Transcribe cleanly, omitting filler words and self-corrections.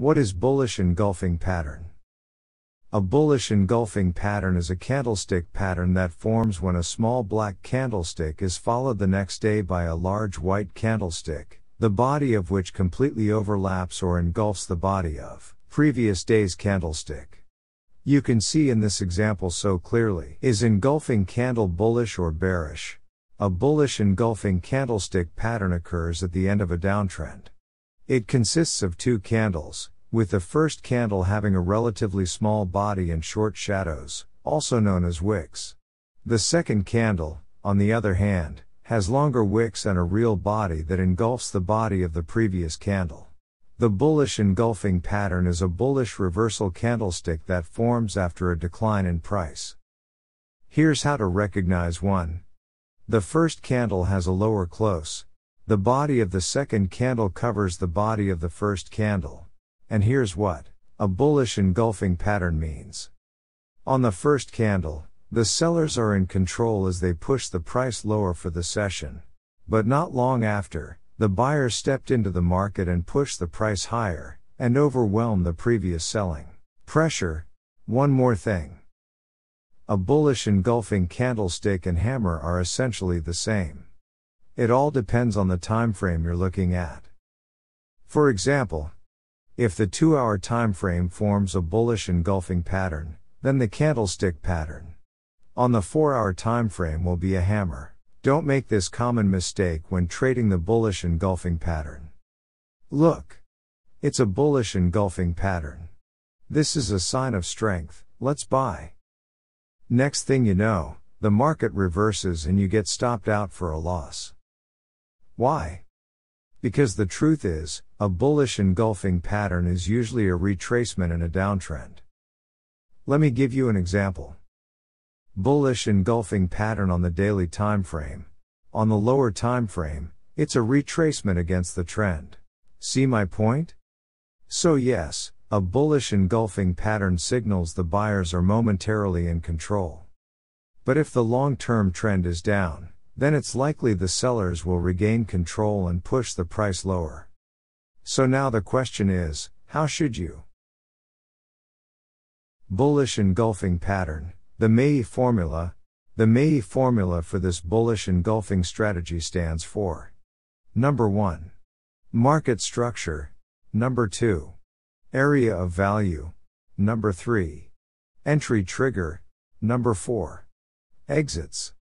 What is bullish engulfing pattern? A bullish engulfing pattern is a candlestick pattern that forms when a small black candlestick is followed the next day by a large white candlestick, the body of which completely overlaps or engulfs the body of previous day's candlestick. You can see in this example so clearly, is engulfing candle bullish or bearish? A bullish engulfing candlestick pattern occurs at the end of a downtrend. It consists of two candles, with the first candle having a relatively small body and short shadows, also known as wicks. The second candle, on the other hand, has longer wicks and a real body that engulfs the body of the previous candle. The bullish engulfing pattern is a bullish reversal candlestick that forms after a decline in price. Here's how to recognize one. The first candle has a lower close. The body of the second candle covers the body of the first candle. And here's what a bullish engulfing pattern means. On the first candle, the sellers are in control as they push the price lower for the session. But not long after, the buyers stepped into the market and pushed the price higher, and overwhelmed the previous selling pressure. One more thing. A bullish engulfing candlestick and hammer are essentially the same. It all depends on the time frame you're looking at. For example, if the 2-hour time frame forms a bullish engulfing pattern, then the candlestick pattern on the 4-hour time frame will be a hammer. Don't make this common mistake when trading the bullish engulfing pattern. Look, it's a bullish engulfing pattern. This is a sign of strength, let's buy. Next thing you know, the market reverses and you get stopped out for a loss. Why? Because the truth is, a bullish engulfing pattern is usually a retracement in a downtrend. Let me give you an example. Bullish engulfing pattern on the daily time frame. On the lower time frame, it's a retracement against the trend. See my point? So yes, a bullish engulfing pattern signals the buyers are momentarily in control. But if the long-term trend is down, then it's likely the sellers will regain control and push the price lower. So now the question is, how should you? Bullish engulfing pattern, the MAEE formula. The MAEE formula for this bullish engulfing strategy stands for: Number 1. Market structure. Number 2. Area of value. Number 3. Entry trigger. Number 4. Exits.